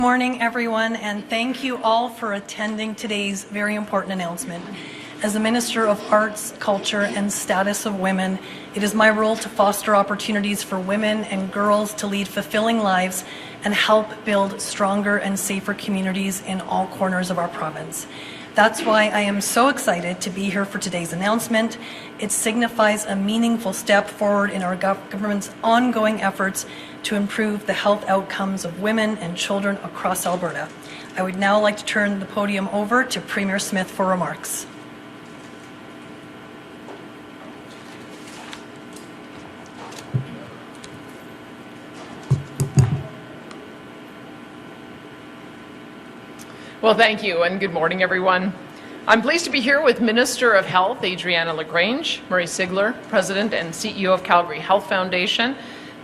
Good morning, everyone, and thank you all for attending today's very important announcement. As the Minister of Arts, Culture and Status of Women, it is my role to foster opportunities for women and girls to lead fulfilling lives and help build stronger and safer communities in all corners of our province. That's why I am so excited to be here for today's announcement. It signifies a meaningful step forward in our government's ongoing efforts to improve the health outcomes of women and children across Alberta. I would now like to turn the podium over to Premier Smith for remarks. Well, thank you, and good morning, everyone. I'm pleased to be here with Minister of Health, Adriana LaGrange, Murray Sigler, President and CEO of Calgary Health Foundation,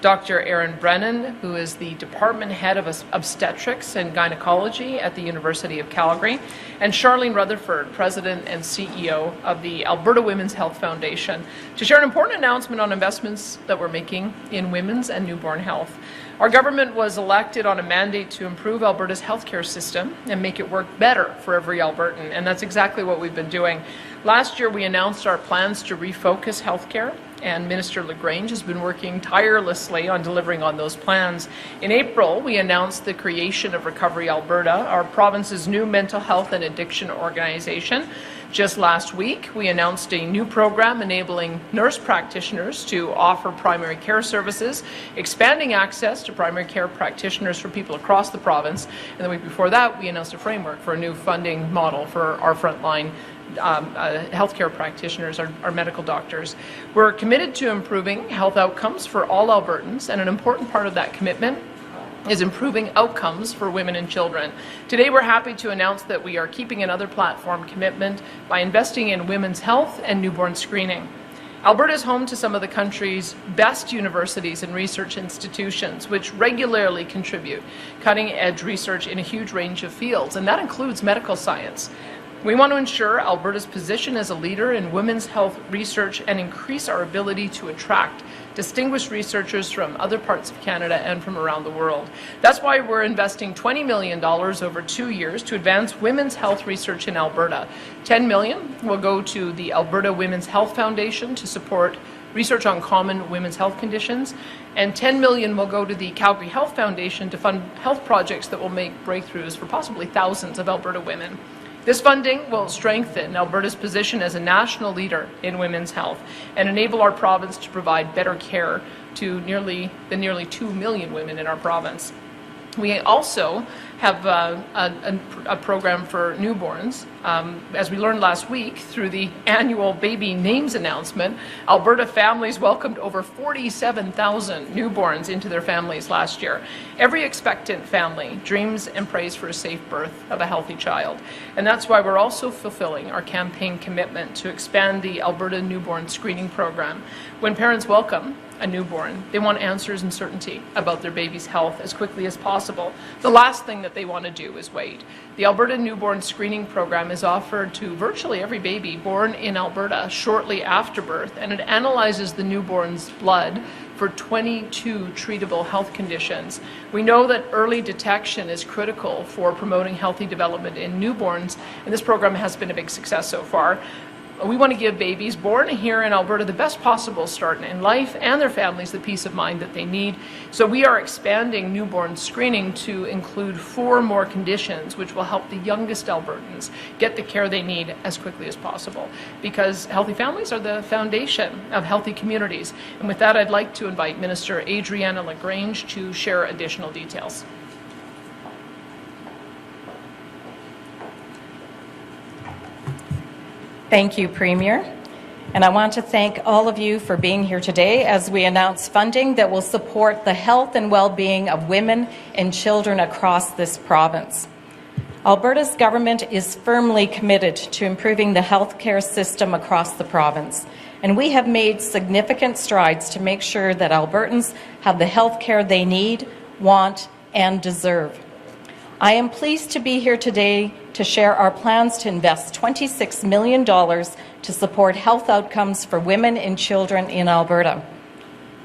Dr. Erin Brennan, who is the Department Head of Obstetrics and Gynecology at the University of Calgary, and Charlene Rutherford, President and CEO of the Alberta Women's Health Foundation, to share an important announcement on investments that we're making in women's and newborn health. Our government was elected on a mandate to improve Alberta's healthcare system and make it work better for every Albertan, and that's exactly what we've been doing. Last year, we announced our plans to refocus healthcare, and Minister LaGrange has been working tirelessly on delivering on those plans. In April, we announced the creation of Recovery Alberta, our province's new mental health and addiction organization. Just last week, we announced a new program enabling nurse practitioners to offer primary care services, expanding access to primary care practitioners for people across the province. And the week before that, we announced a framework for a new funding model for our frontline healthcare practitioners, our medical doctors. We're committed to improving health outcomes for all Albertans, and an important part of that commitment is improving outcomes for women and children. Today, we're happy to announce that we are keeping another platform commitment by investing in women's health and newborn screening. Alberta is home to some of the country's best universities and research institutions, which regularly contribute cutting-edge research in a huge range of fields, and that includes medical science. We want to ensure Alberta's position as a leader in women's health research and increase our ability to attract distinguished researchers from other parts of Canada and from around the world. That's why we're investing $20 million over 2 years to advance women's health research in Alberta. $10 million will go to the Alberta Women's Health Foundation to support research on common women's health conditions, and $10 million will go to the Calgary Health Foundation to fund health projects that will make breakthroughs for possibly thousands of Alberta women. This funding will strengthen Alberta's position as a national leader in women's health and enable our province to provide better care to nearly 2 million women in our province. We also have a program for newborns. As we learned last week through the annual baby names announcement, Alberta families welcomed over 47,000 newborns into their families last year. Every expectant family dreams and prays for a safe birth of a healthy child. And that's why we're also fulfilling our campaign commitment to expand the Alberta newborn screening program. When parents welcome a newborn, they want answers and certainty about their baby's health as quickly as possible. The last thing that they want to do is wait. The Alberta Newborn Screening Program is offered to virtually every baby born in Alberta shortly after birth, and it analyzes the newborn's blood for 22 treatable health conditions. We know that early detection is critical for promoting healthy development in newborns, and this program has been a big success so far. We want to give babies born here in Alberta the best possible start in life and their families the peace of mind that they need. So we are expanding newborn screening to include 4 more conditions, which will help the youngest Albertans get the care they need as quickly as possible, because healthy families are the foundation of healthy communities. And with that, I'd like to invite Minister Adriana LaGrange to share additional details. Thank you, Premier. And I want to thank all of you for being here today as we announce funding that will support the health and well-being of women and children across this province. Alberta's government is firmly committed to improving the healthcare system across the province, and we have made significant strides to make sure that Albertans have the healthcare they need, want, and deserve. I am pleased to be here today to share our plans to invest $26 million to support health outcomes for women and children in Alberta.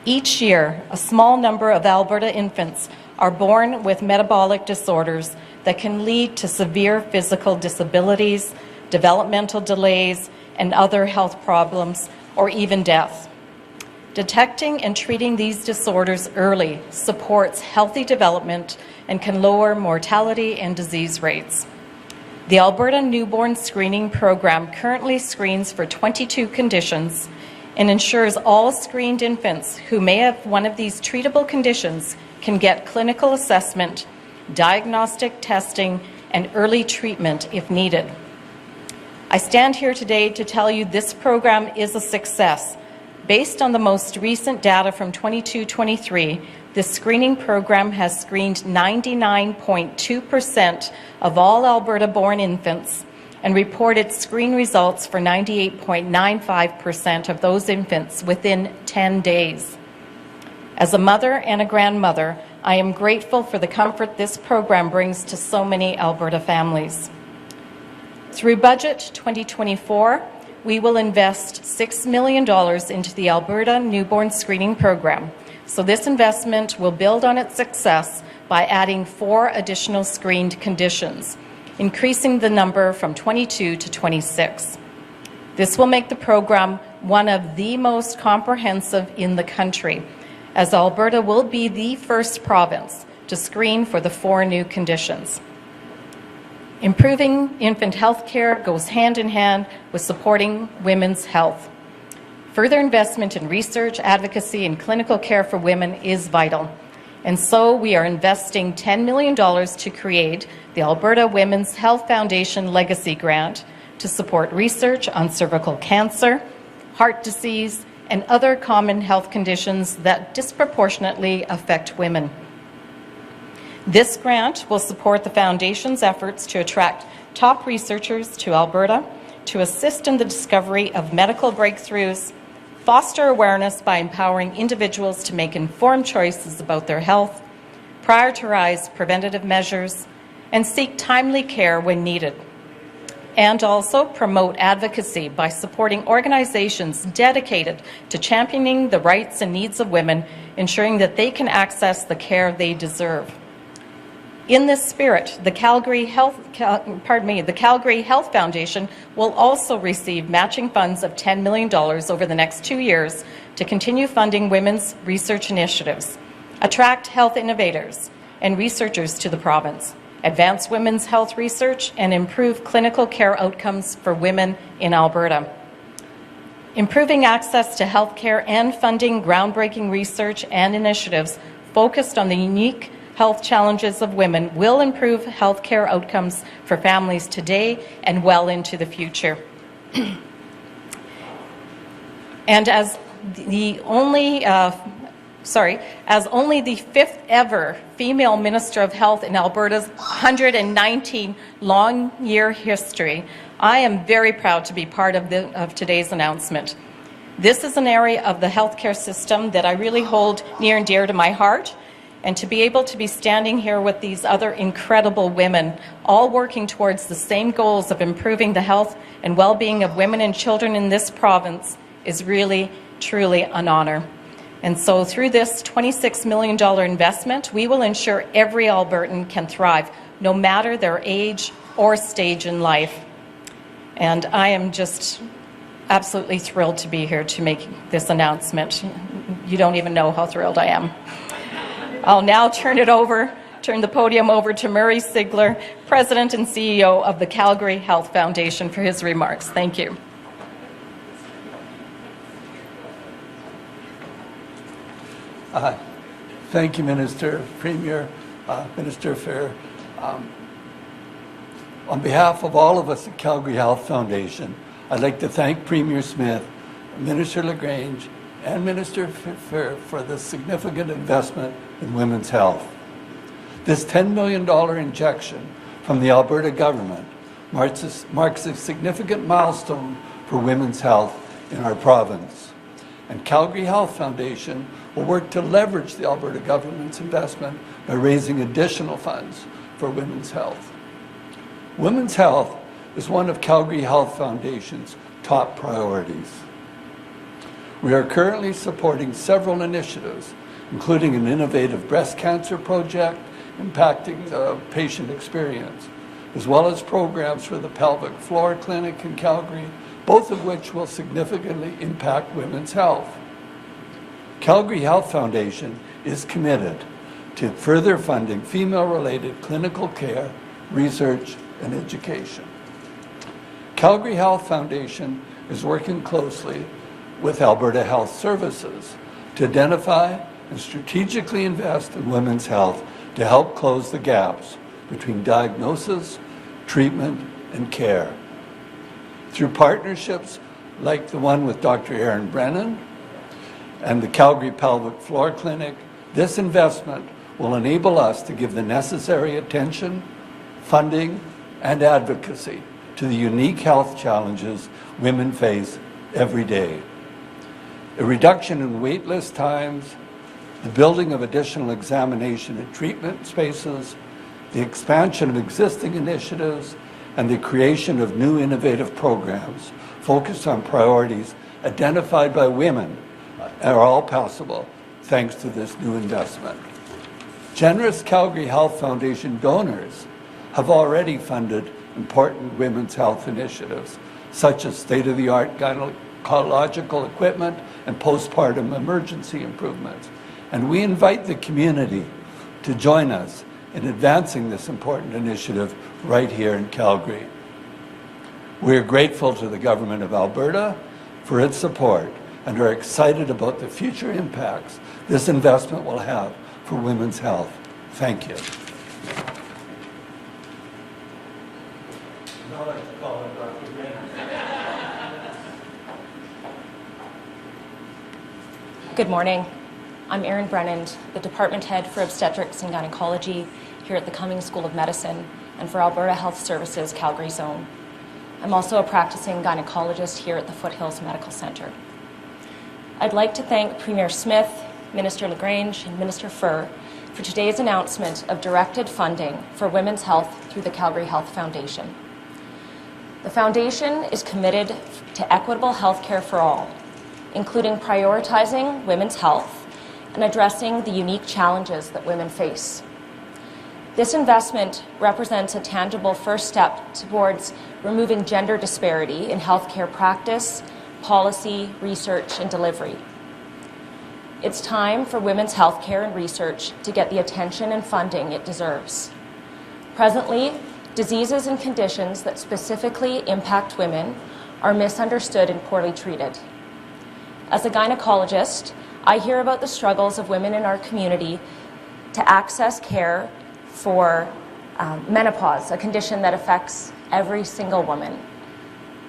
Each year, a small number of Alberta infants are born with metabolic disorders that can lead to severe physical disabilities, developmental delays, and other health problems, or even death. Detecting and treating these disorders early supports healthy development and can lower mortality and disease rates. The Alberta Newborn Screening Program currently screens for 22 conditions and ensures all screened infants who may have one of these treatable conditions can get clinical assessment, diagnostic testing, and early treatment if needed. I stand here today to tell you this program is a success. Based on the most recent data from 22-23, this screening program has screened 99.2% of all Alberta-born infants and reported screen results for 98.95% of those infants within 10 days. As a mother and a grandmother, I am grateful for the comfort this program brings to so many Alberta families. Through Budget 2024, we will invest $6 million into the Alberta Newborn Screening Program. So this investment will build on its success by adding 4 additional screened conditions, increasing the number from 22 to 26. This will make the program one of the most comprehensive in the country, as Alberta will be the first province to screen for the 4 new conditions. Improving infant health care goes hand in hand with supporting women's health. Further investment in research, advocacy, and clinical care for women is vital. And so we are investing $10 million to create the Alberta Women's Health Foundation Legacy Grant to support research on cervical cancer, heart disease, and other common health conditions that disproportionately affect women. This grant will support the Foundation's efforts to attract top researchers to Alberta, to assist in the discovery of medical breakthroughs, foster awareness by empowering individuals to make informed choices about their health, prioritize preventative measures, and seek timely care when needed. And also promote advocacy by supporting organizations dedicated to championing the rights and needs of women, ensuring that they can access the care they deserve. In this spirit, the Calgary Health Foundation will also receive matching funds of $10 million over the next 2 years to continue funding women's research initiatives, attract health innovators and researchers to the province, advance women's health research, and improve clinical care outcomes for women in Alberta. Improving access to health care and funding groundbreaking research and initiatives focused on the unique health challenges of women will improve health care outcomes for families today and well into the future. And as only the 5th ever female Minister of Health in Alberta's 119 long year history, I am very proud to be part of today's announcement. This is an area of the healthcare system that I really hold near and dear to my heart. And to be able to be standing here with these other incredible women, all working towards the same goals of improving the health and well-being of women and children in this province is really, truly an honor. And so through this $26 million investment, we will ensure every Albertan can thrive, no matter their age or stage in life. And I am just absolutely thrilled to be here to make this announcement. You don't even know how thrilled I am. I'll now turn the podium over to Murray Sigler, President and CEO of the Calgary Health Foundation, for his remarks. Thank you. Thank you, Minister, Premier, Minister Fir. On behalf of all of us at Calgary Health Foundation, I'd like to thank Premier Smith, Minister LaGrange, and Minister Fir for the significant investment in women's health. This $10 million injection from the Alberta government marks a significant milestone for women's health in our province. And Calgary Health Foundation will work to leverage the Alberta government's investment by raising additional funds for women's health. Women's health is one of Calgary Health Foundation's top priorities. We are currently supporting several initiatives, including an innovative breast cancer project impacting the patient experience, as well as programs for the pelvic floor clinic in Calgary, both of which will significantly impact women's health. Calgary Health Foundation is committed to further funding female-related clinical care, research, and education. Calgary Health Foundation is working closely with Alberta Health Services to identify and strategically invest in women's health to help close the gaps between diagnosis, treatment, and care. Through partnerships like the one with Dr. Erin Brennan and the Calgary Pelvic Floor Clinic, this investment will enable us to give the necessary attention, funding, and advocacy to the unique health challenges women face every day. A reduction in waitlist times, the building of additional examination and treatment spaces, the expansion of existing initiatives, and the creation of new innovative programs focused on priorities identified by women are all possible thanks to this new investment. Generous Calgary Health Foundation donors have already funded important women's health initiatives, such as state-of-the-art gynecological equipment and postpartum emergency improvements. And we invite the community to join us in advancing this important initiative right here in Calgary. We are grateful to the Government of Alberta for its support and are excited about the future impacts this investment will have for women's health. Thank you. Now I'd like to call on Dr. Brennan. Good morning. I'm Erin Brennan, the Department Head for Obstetrics and Gynecology here at the Cummings School of Medicine and for Alberta Health Services Calgary Zone. I'm also a practicing gynecologist here at the Foothills Medical Centre. I'd like to thank Premier Smith, Minister LaGrange, and Minister Fir for today's announcement of directed funding for women's health through the Calgary Health Foundation. The Foundation is committed to equitable health care for all, including prioritizing women's health and addressing the unique challenges that women face. This investment represents a tangible first step towards removing gender disparity in healthcare practice, policy, research, and delivery. It's time for women's healthcare and research to get the attention and funding it deserves. Presently, diseases and conditions that specifically impact women are misunderstood and poorly treated. As a gynecologist, I hear about the struggles of women in our community to access care for menopause, a condition that affects every single woman,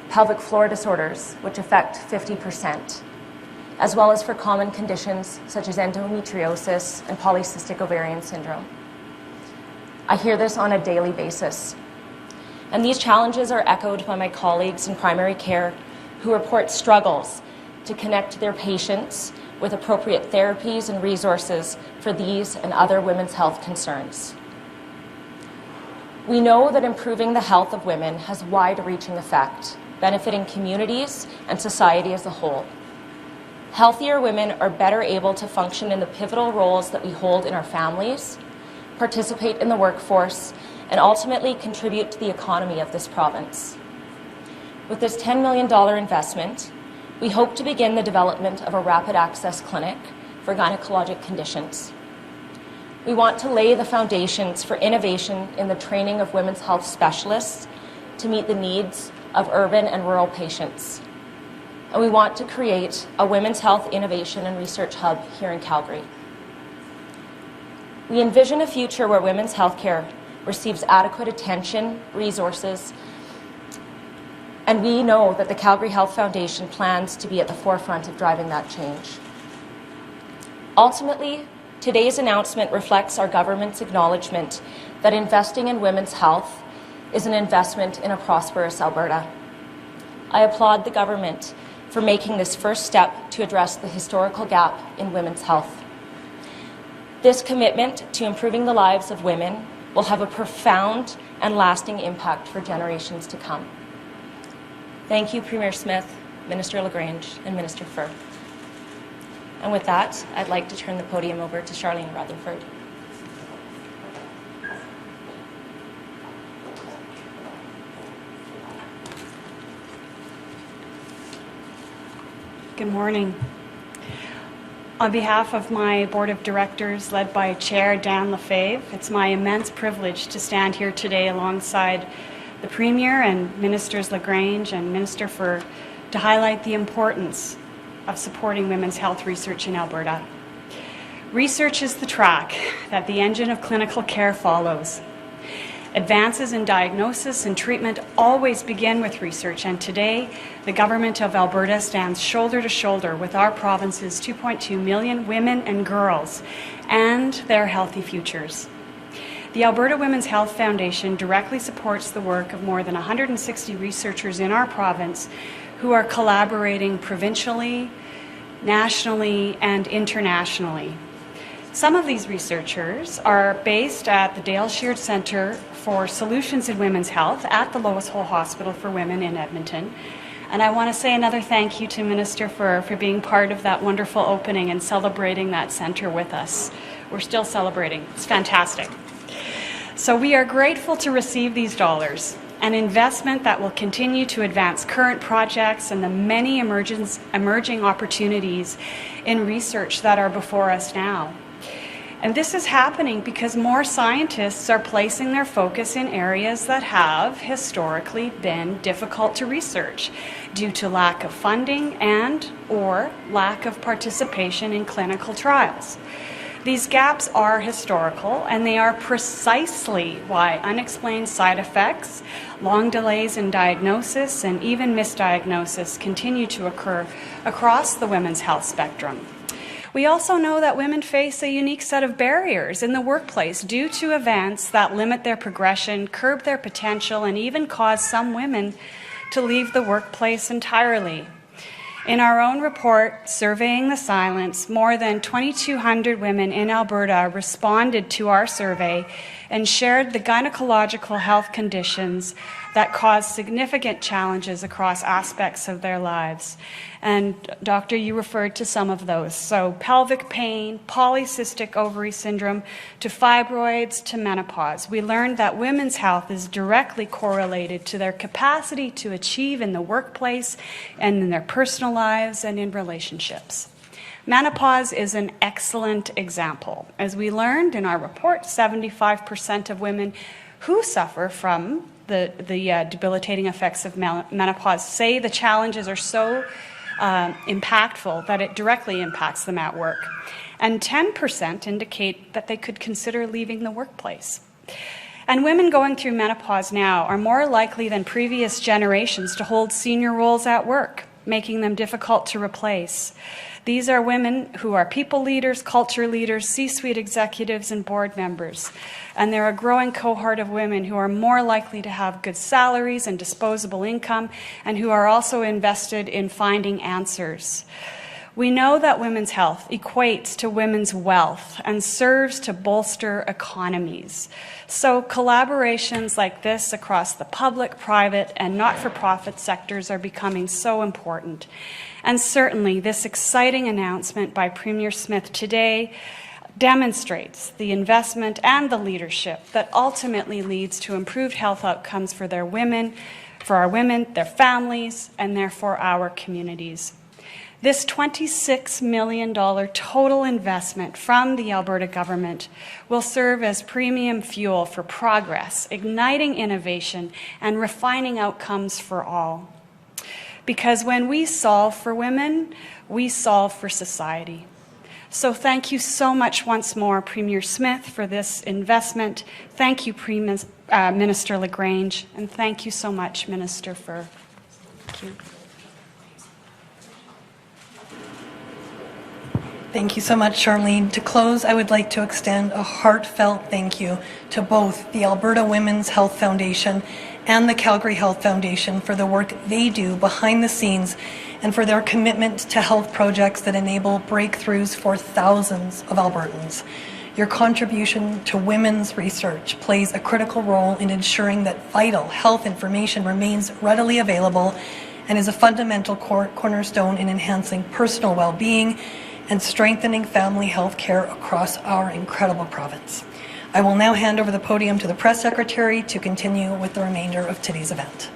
pelvic floor disorders, which affect 50%, as well as for common conditions such as endometriosis and polycystic ovarian syndrome. I hear this on a daily basis. And these challenges are echoed by my colleagues in primary care who report struggles to connect their patients with appropriate therapies and resources for these and other women's health concerns. We know that improving the health of women has wide-reaching effect, benefiting communities and society as a whole. Healthier women are better able to function in the pivotal roles that we hold in our families, participate in the workforce, and ultimately contribute to the economy of this province. With this $10 million investment, we hope to begin the development of a rapid access clinic for gynecologic conditions. We want to lay the foundations for innovation in the training of women's health specialists to meet the needs of urban and rural patients. And we want to create a women's health innovation and research hub here in Calgary. We envision a future where women's healthcare receives adequate attention, resources, and we know that the Calgary Health Foundation plans to be at the forefront of driving that change. Ultimately, today's announcement reflects our government's acknowledgement that investing in women's health is an investment in a prosperous Alberta. I applaud the government for making this first step to address the historical gap in women's health. This commitment to improving the lives of women will have a profound and lasting impact for generations to come. Thank you, Premier Smith, Minister LaGrange, and Minister Fir. And with that, I'd like to turn the podium over to Charlene Rutherford. Good morning. On behalf of my board of directors, led by Chair Dan Lefebvre, it's my immense privilege to stand here today alongside the Premier and Ministers LaGrange and Minister Fir to highlight the importance of supporting women's health research in Alberta. Research is the track that the engine of clinical care follows. Advances in diagnosis and treatment always begin with research, and today the Government of Alberta stands shoulder to shoulder with our province's 2.2 million women and girls and their healthy futures. The Alberta Women's Health Foundation directly supports the work of more than 160 researchers in our province who are collaborating provincially, nationally, and internationally. Some of these researchers are based at the Dale Sheard Centre for Solutions in Women's Health at the Lois Hole Hospital for Women in Edmonton. And I want to say another thank you to Minister Fir for being part of that wonderful opening and celebrating that centre with us. We're still celebrating. It's fantastic. So we are grateful to receive these dollars, an investment that will continue to advance current projects and the many emerging opportunities in research that are before us now. And this is happening because more scientists are placing their focus in areas that have historically been difficult to research due to lack of funding and/or lack of participation in clinical trials. These gaps are historical, and they are precisely why unexplained side effects, long delays in diagnosis, and even misdiagnosis continue to occur across the women's health spectrum. We also know that women face a unique set of barriers in the workplace due to events that limit their progression, curb their potential, and even cause some women to leave the workplace entirely. In our own report, Surveying the Silence, more than 2,200 women in Alberta responded to our survey and shared the gynecological health conditions that cause significant challenges across aspects of their lives. And Doctor, you referred to some of those. So pelvic pain, polycystic ovary syndrome, to fibroids, to menopause. We learned that women's health is directly correlated to their capacity to achieve in the workplace and in their personal lives and in relationships. Menopause is an excellent example. As we learned in our report, 75% of women who suffer from the debilitating effects of menopause say the challenges are so impactful that it directly impacts them at work. And 10% indicate that they could consider leaving the workplace. And women going through menopause now are more likely than previous generations to hold senior roles at work, making them difficult to replace. These are women who are people leaders, culture leaders, C-suite executives, and board members. And they're a growing cohort of women who are more likely to have good salaries and disposable income, and who are also invested in finding answers. We know that women's health equates to women's wealth and serves to bolster economies. So collaborations like this across the public, private, and not-for-profit sectors are becoming so important. And certainly this exciting announcement by Premier Smith today demonstrates the investment and the leadership that ultimately leads to improved health outcomes for our women, their families, and therefore our communities. This $26 million total investment from the Alberta government will serve as premium fuel for progress, igniting innovation and refining outcomes for all. Because when we solve for women, we solve for society. So thank you so much once more, Premier Smith, for this investment. Thank you, Minister LaGrange, and thank you so much, Minister Fir. Thank you. Thank you so much, Charlene. To close, I would like to extend a heartfelt thank you to both the Alberta Women's Health Foundation and the Calgary Health Foundation for the work they do behind the scenes and for their commitment to health projects that enable breakthroughs for thousands of Albertans. Your contribution to women's research plays a critical role in ensuring that vital health information remains readily available and is a fundamental cornerstone in enhancing personal well-being and strengthening family health care across our incredible province. I will now hand over the podium to the press secretary to continue with the remainder of today's event.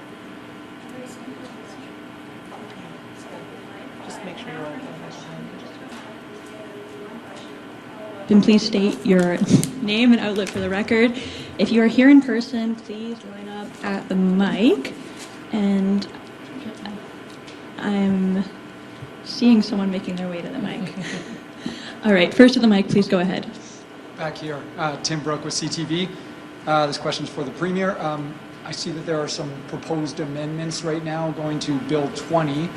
Then please state your name and outlet for the record. If you are here in person, please line up at the mic. And I'm seeing someone making their way to the mic. All right, first to the mic, please go ahead. Back here, Tim Brooke with CTV. This question is for the Premier. I see that there are some proposed amendments right now going to Bill 20.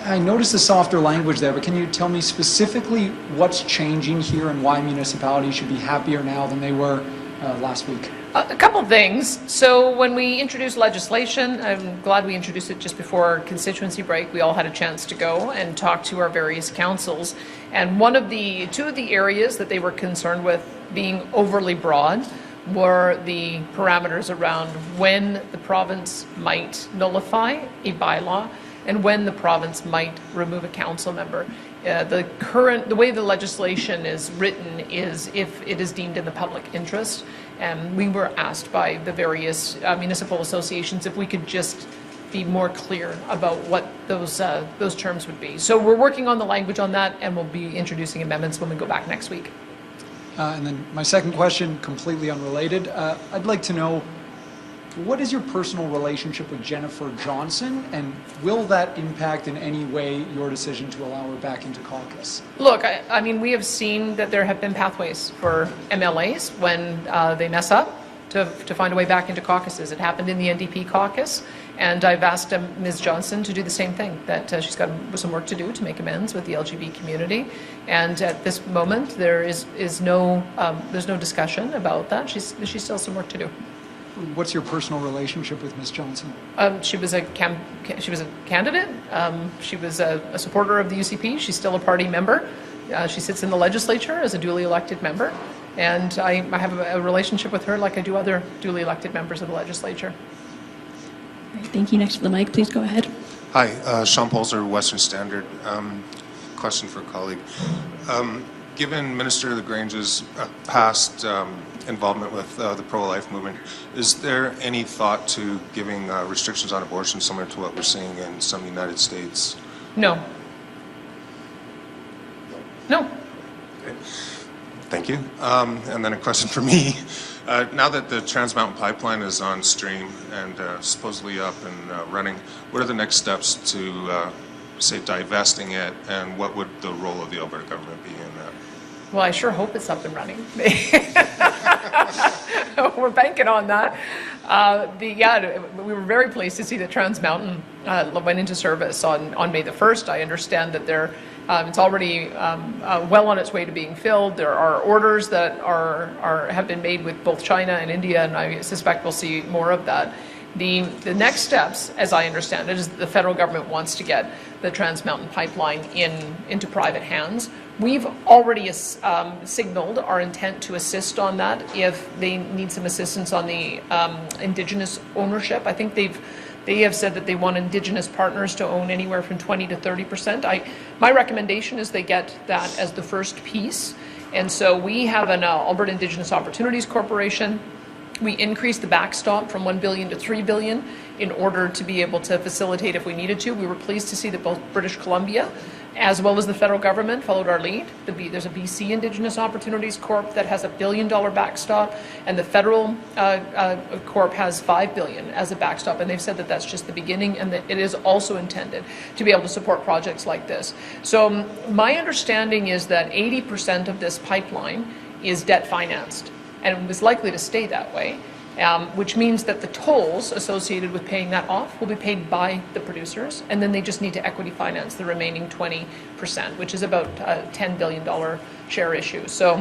I noticed the softer language there, but can you tell me specifically what's changing here and why municipalities should be happier now than they were last week? A couple of things. So when we introduced legislation, I'm glad we introduced it just before our constituency break. We all had a chance to go and talk to our various councils. And two of the areas that they were concerned with being overly broad were the parameters around when the province might nullify a bylaw and when the province might remove a council member. The way the legislation is written is if it is deemed in the public interest. And we were asked by the various municipal associations if we could just be more clear about what those terms would be. So we're working on the language on that, and we'll be introducing amendments when we go back next week. And then my second question, completely unrelated. I'd like to know, what is your personal relationship with Jennifer Johnson, and will that impact in any way your decision to allow her back into caucus? Look, I mean, we have seen that there have been pathways for MLAs when they mess up to find a way back into caucuses. It happened in the NDP caucus, and I've asked Ms. Johnson to do the same thing, that she's got some work to do to make amends with the LGBT community. And at this moment, there's no discussion about that. She's still some work to do. What's your personal relationship with Ms. Johnson? She was a candidate. She was a supporter of the UCP. She's still a party member. She sits in the legislature as a duly elected member. And I have a relationship with her like I do other duly elected members of the legislature. All right, thank you. Next to the mic, please go ahead. Hi, Sean Polzer, Western Standard. Question for a colleague. Given Minister LaGrange's past involvement with the pro-life movement, is there any thought to giving restrictions on abortion similar to what we're seeing in some United States? No. No. Okay. Thank you. And then a question for me. Now that the Trans Mountain Pipeline is on stream and supposedly up and running, what are the next steps to, say, divesting it, and what would the role of the Alberta government be in that? Well, I sure hope it's up and running. We're banking on that. We were very pleased to see that Trans Mountain went into service on May the 1st. I understand that it's already well on its way to being filled. There are orders that have been made with both China and India, and I suspect we'll see more of that. The next steps, as I understand it, is that the federal government wants to get the Trans Mountain Pipeline into private hands. We've already signaled our intent to assist on that if they need some assistance on the Indigenous ownership. I think they have said that they want Indigenous partners to own anywhere from 20 to 30%. My recommendation is they get that as the first piece. And so we have an Alberta Indigenous Opportunities Corporation. We increased the backstop from $1 billion to $3 billion in order to be able to facilitate if we needed to. We were pleased to see that both British Columbia as well as the federal government followed our lead. There's a BC Indigenous Opportunities Corp that has a $1 billion backstop, and the federal corp has $5 billion as a backstop, and they've said that that's just the beginning, and that it is also intended to be able to support projects like this. So my understanding is that 80% of this pipeline is debt financed, and is likely to stay that way. Which means that the tolls associated with paying that off will be paid by the producers, and then they just need to equity finance the remaining 20%, which is about a $10 billion share issue. So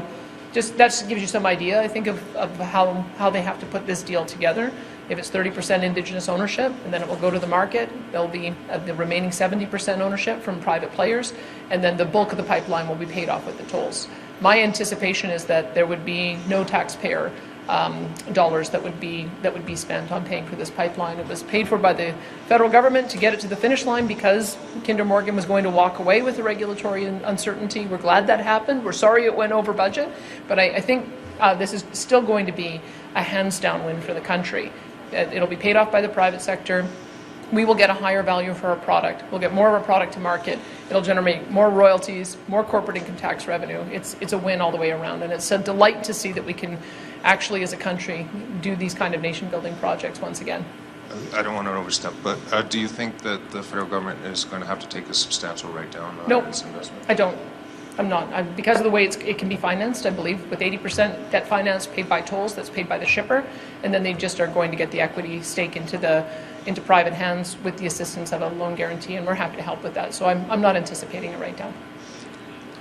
that just gives you some idea, I think, of how they have to put this deal together. If it's 30% Indigenous ownership, and then it will go to the market, there'll be the remaining 70% ownership from private players, and then the bulk of the pipeline will be paid off with the tolls. My anticipation is that there would be no taxpayer dollars that would be spent on paying for this pipeline. It was paid for by the federal government to get it to the finish line because Kinder Morgan was going to walk away with the regulatory uncertainty. We're glad that happened. We're sorry it went over budget, but I think this is still going to be a hands down win for the country. It'll be paid off by the private sector. We will get a higher value for our product. We'll get more of our product to market. It'll generate more royalties, more corporate income tax revenue. It's a win all the way around, and it's a delight to see that we can actually, as a country, do these kind of nation-building projects once again. I don't want to overstep, but do you think that the federal government is going to have to take a substantial write-down on this investment? I don't. I'm not. Because of the way it can be financed, I believe, with 80% debt finance paid by tolls, that's paid by the shipper, and then they just are going to get the equity stake into private hands with the assistance of a loan guarantee, and we're happy to help with that. So I'm not anticipating a write-down.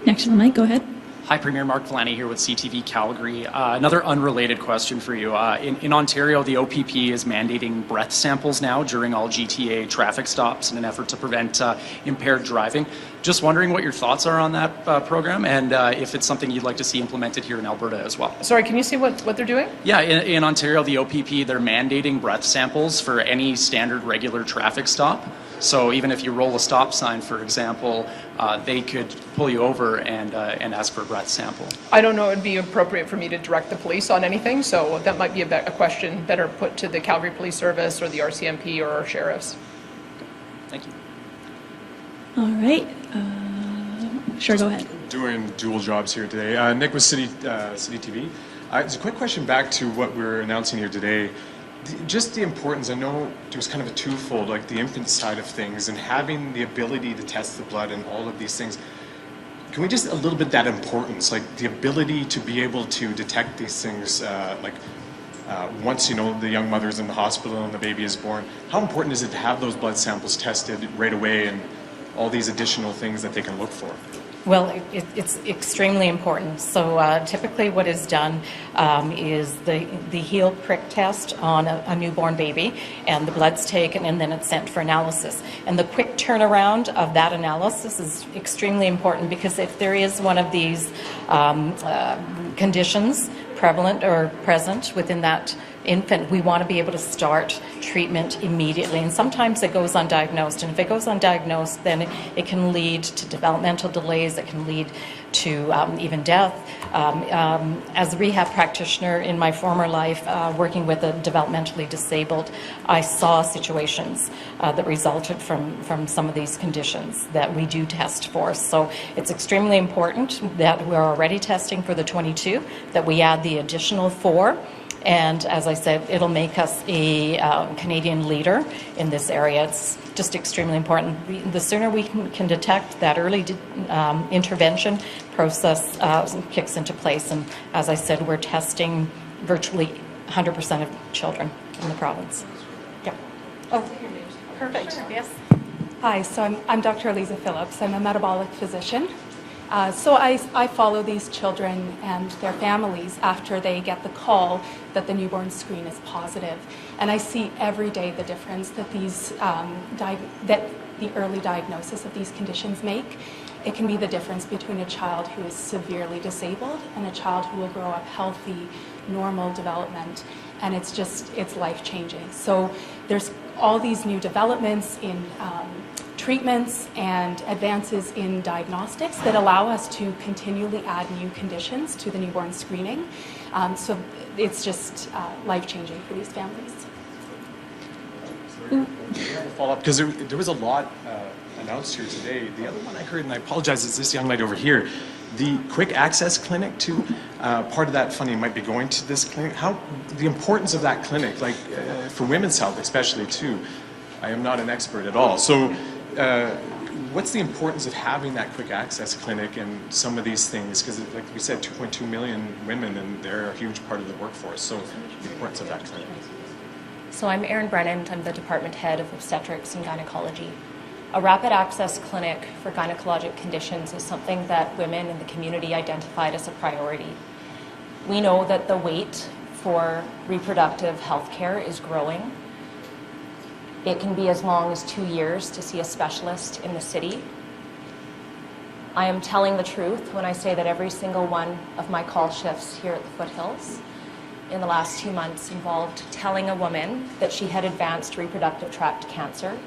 Next on the mic, go ahead. Hi, Premier Mark Vlaney here with CTV Calgary. Another unrelated question for you. In Ontario, the OPP is mandating breath samples now during all GTA traffic stops in an effort to prevent impaired driving. Just wondering what your thoughts are on that program, and if it's something you'd like to see implemented here in Alberta as well. Sorry, can you see what they're doing? Yeah, in Ontario, the OPP, they're mandating breath samples for any standard regular traffic stop. So even if you roll a stop sign, for example, they could pull you over and ask for a breath sample. I don't know it would be appropriate for me to direct the police on anything, so that might be a question better put to the Calgary Police Service or the RCMP or our sheriffs. Thank you. All right. Sure, go ahead. Doing dual jobs here today. Nick with City TV. It's a quick question back to what we're announcing here today. Just the importance, I know it was kind of a twofold, like the infant side of things and having the ability to test the blood and all of these things. Can we just a little bit that importance, like the ability to be able to detect these things, once the young mother's in the hospital and the baby is born, how important is it to have those blood samples tested right away and all these additional things that they can look for? Well, it's extremely important. So typically what is done is the heel prick test on a newborn baby, and the blood's taken and then it's sent for analysis. And the quick turnaround of that analysis is extremely important, because if there is one of these conditions prevalent or present within that infant, we want to be able to start treatment immediately. And sometimes it goes undiagnosed. And if it goes undiagnosed, then it can lead to developmental delays. It can lead to even death. As a rehab practitioner in my former life, working with the developmentally disabled, I saw situations that resulted from some of these conditions that we do test for. So it's extremely important that we're already testing for the 22, that we add the additional 4. And as I said, it'll make us a Canadian leader in this area. It's just extremely important. The sooner we can detect, that early intervention process kicks into place. And as I said, we're testing virtually 100% of children in the province. Yeah. Oh, perfect. Yes. Hi, so I'm Dr. Eliza Phillips. I'm a metabolic physician. So I follow these children and their families after they get the call that the newborn screen is positive. And I see every day the difference that that the early diagnosis of these conditions make. It can be the difference between a child who is severely disabled and a child who will grow up healthy, normal development. And it's life-changing. So there's all these new developments in treatments and advances in diagnostics that allow us to continually add new conditions to the newborn screening. So it's just life-changing for these families. Follow up, because there was a lot announced here today. The other one I heard, and I apologize, is this young lady over here. The quick access clinic too, part of that funding might be going to this clinic. The importance of that clinic, like for women's health especially too. I am not an expert at all. So what's the importance of having that quick access clinic and some of these things? Because like we said, 2.2 million women, and they're a huge part of the workforce. So the importance of that clinic. So I'm Erin Brennan. I'm the Department Head of Obstetrics and Gynecology. A rapid access clinic for gynecologic conditions is something that women in the community identified as a priority. We know that the wait for reproductive health care is growing. It can be as long as 2 years to see a specialist in the city. I am telling the truth when I say that every single one of my call shifts here at the Foothills in the last 2 months involved telling a woman that she had advanced reproductive tract cancer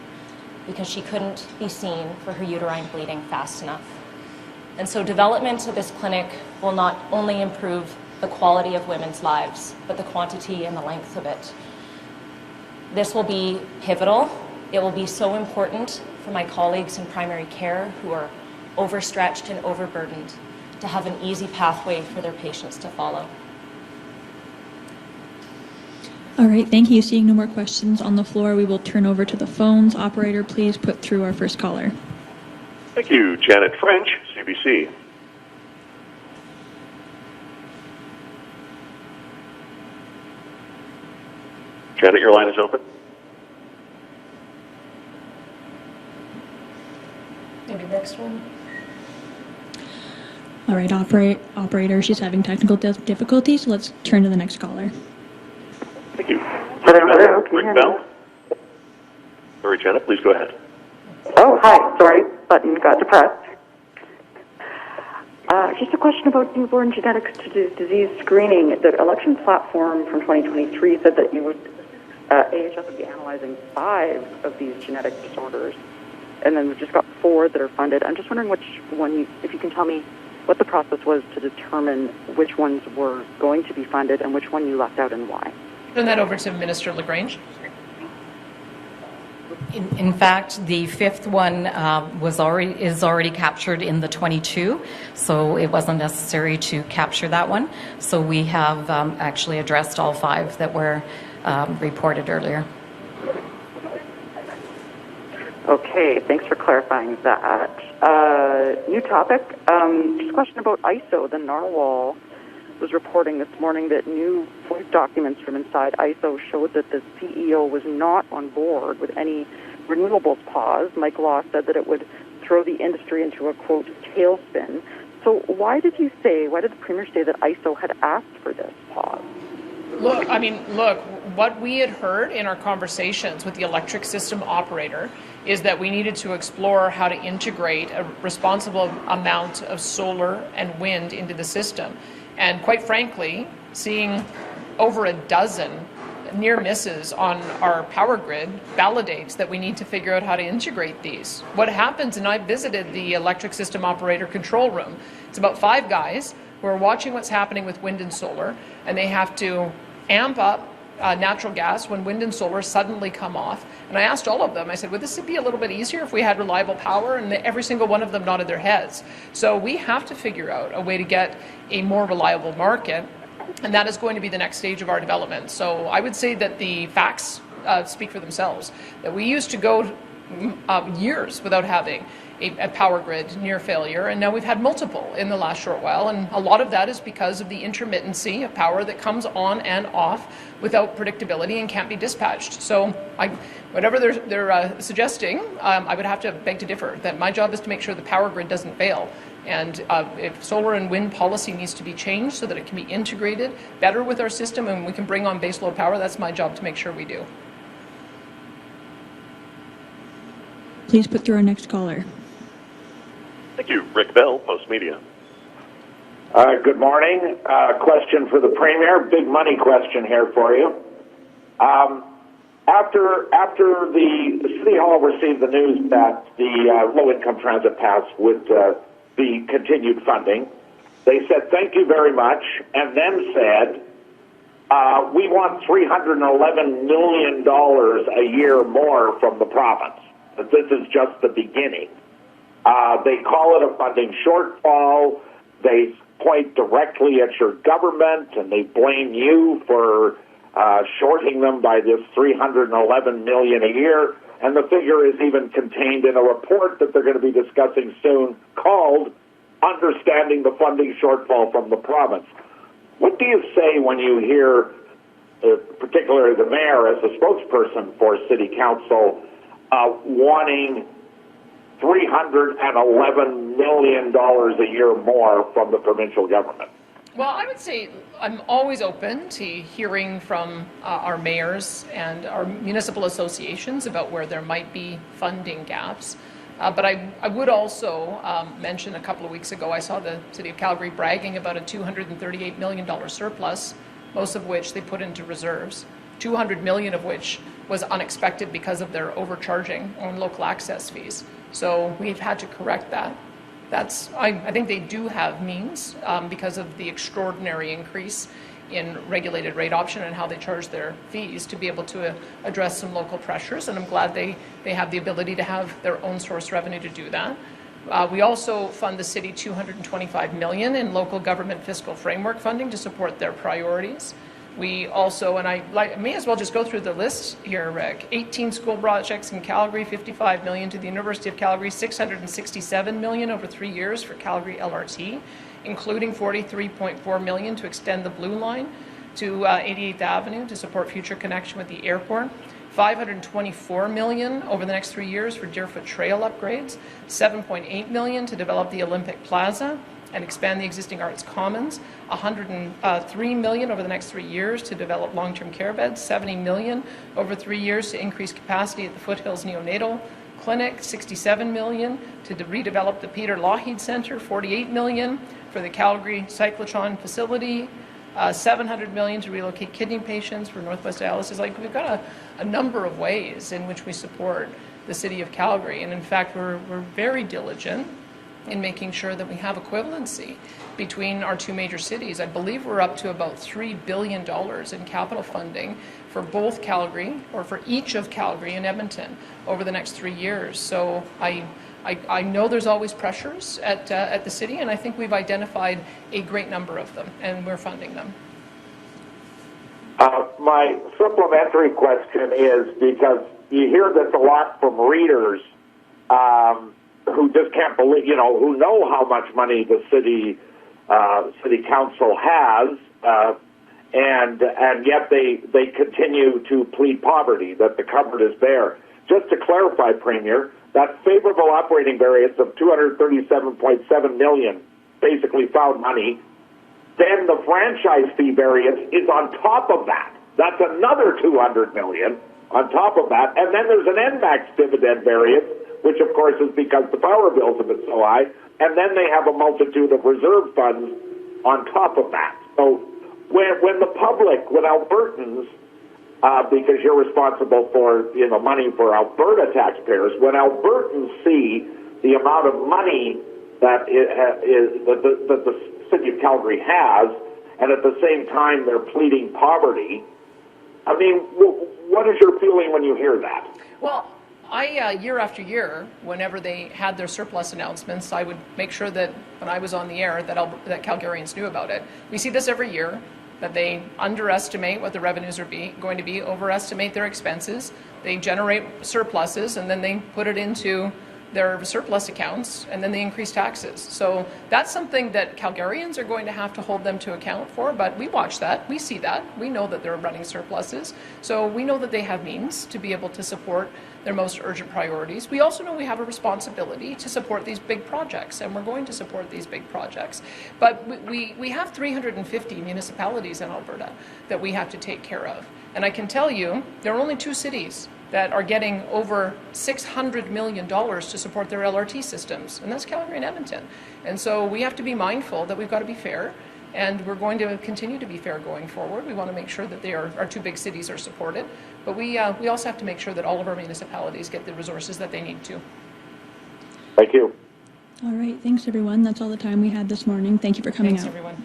because she couldn't be seen for her uterine bleeding fast enough. And so development of this clinic will not only improve the quality of women's lives, but the quantity and the length of it. This will be pivotal. It will be so important for my colleagues in primary care who are overstretched and overburdened to have an easy pathway for their patients to follow. All right, thank you. Seeing no more questions on the floor, we will turn over to the phones. Operator, please put through our first caller. Thank you. Janet French, CBC. Janet, your line is open. Maybe next one. All right, operator, she's having technical difficulties, so let's turn to the next caller. Thank you. Hello, Rick Bell. Sorry, Janet, please go ahead. Oh, hi. Sorry, button got depressed. Just a question about newborn genetic disease screening. The election platform from 2023 said that you would, AHS would be analyzing 5 of these genetic disorders, and then we've just got 4 that are funded. I'm just wondering which one, if you can tell me what the process was to determine which ones were going to be funded and which one you left out and why. Turn that over to Minister LaGrange. In fact, the 5th one is already captured in the 22, so it wasn't necessary to capture that one. So we have actually addressed all 5 that were reported earlier. Okay, thanks for clarifying that. New topic, just a question about ISO. The Narwhal was reporting this morning that new FOIA documents from inside ISO showed that the CEO was not on board with any renewables pause. Mike Law said that it would throw the industry into a, quote, tailspin. So why did the Premier say that ISO had asked for this pause? Look, what we had heard in our conversations with the electric system operator is that we needed to explore how to integrate a responsible amount of solar and wind into the system. And quite frankly, seeing over a dozen near misses on our power grid validates that we need to figure out how to integrate these. What happens, and I visited the electric system operator control room, it's about 5 guys who are watching what's happening with wind and solar, and they have to amp up natural gas when wind and solar suddenly come off. And I asked all of them, I said, would this be a little bit easier if we had reliable power? And every single one of them nodded their heads. So we have to figure out a way to get a more reliable market, and that is going to be the next stage of our development. So I would say that the facts speak for themselves, that we used to go years without having a power grid near failure, and now we've had multiple in the last short while, and a lot of that is because of the intermittency of power that comes on and off without predictability and can't be dispatched. So whatever they're suggesting, I would have to beg to differ, that my job is to make sure the power grid doesn't fail. And if solar and wind policy needs to be changed so that it can be integrated better with our system and we can bring on baseload power, that's my job to make sure we do. Please put through our next caller. Thank you. Rick Bell, Post Media. Good morning. Question for the Premier. Big money question here for you. After the City Hall received the news that the low-income transit pass would be continued funding, they said thank you very much, and then said we want $311 million a year more from the province. But this is just the beginning. They call it a funding shortfall. They point directly at your government, and they blame you for shorting them by this $311 million a year. And the figure is even contained in a report that they're going to be discussing soon called Understanding the Funding Shortfall from the Province. What do you say when you hear, particularly the mayor as a spokesperson for City Council, wanting $311 million a year more from the provincial government? Well, I would say I'm always open to hearing from our mayors and our municipal associations about where there might be funding gaps. But I would also mention a couple of weeks ago I saw the City of Calgary bragging about a $238 million surplus most of which they put into reserves, 200 million of which was unexpected because of their overcharging on local access fees. So we've had to correct that. I think they do have means because of the extraordinary increase in regulated rate option and how they charge their fees to be able to address some local pressures, and I'm glad they have the ability to have their own source revenue to do that. We also fund the city $225 million in local government fiscal framework funding to support their priorities. We also, and I may as well just go through the list here, Rick, 18 school projects in Calgary, $55 million to the University of Calgary, $667 million over 3 years for Calgary LRT, including $43.4 million to extend the Blue Line to 88th Avenue to support future connection with the airport. $524 million over the next 3 years for Deerfoot Trail upgrades, $7.8 million to develop the Olympic Plaza and expand the existing Arts Commons, $103 million over the next 3 years to develop long-term care beds, $70 million over 3 years to increase capacity at the Foothills Neonatal Clinic, $67 million to redevelop the Peter Lougheed Centre, $48 million for the Calgary Cyclotron facility, $700 million to relocate kidney patients for Northwest Dialysis. Like, we've got a number of ways in which we support the city of Calgary, and in fact we're very diligent in making sure that we have equivalency between our two major cities. I believe we're up to about $3 billion in capital funding for both Calgary, or for each of Calgary and Edmonton over the next 3 years. So I know there's always pressures at the city, and I think we've identified a great number of them, and we're funding them. My supplementary question is, because you hear this a lot from readers who just can't believe, who know how much money the city council has, and yet they continue to plead poverty, that the cupboard is bare. Just to clarify, Premier, that favorable operating variance of $237.7 million, basically found money, then the franchise fee variance is on top of that. That's another $200 million on top of that. And then there's an NMAX dividend variance, which of course is because the power bills have been so high. And then they have a multitude of reserve funds on top of that. So when the public, when Albertans, because you're responsible for money for Alberta taxpayers, when Albertans see the amount of money that the city of Calgary has, and at the same time they're pleading poverty, I mean, what is your feeling when you hear that? Well, year after year, whenever they had their surplus announcements, I would make sure that when I was on the air that Calgarians knew about it. We see this every year, that they underestimate what the revenues are going to be, overestimate their expenses, they generate surpluses, and then they put it into their surplus accounts, and then they increase taxes. So that's something that Calgarians are going to have to hold them to account for, but we watch that, we see that, we know that they're running surpluses, so we know that they have means to be able to support their most urgent priorities. We also know we have a responsibility to support these big projects, and we're going to support these big projects. But we have 350 municipalities in Alberta that we have to take care of. And I can tell you, there are only 2 cities that are getting over $600 million to support their LRT systems, and that's Calgary and Edmonton. And so we have to be mindful that we've got to be fair, and we're going to continue to be fair going forward. We want to make sure that our 2 big cities are supported, but we also have to make sure that all of our municipalities get the resources that they need to. Thank you. All right, thanks everyone. That's all the time we had this morning. Thank you for coming out. Thanks everyone.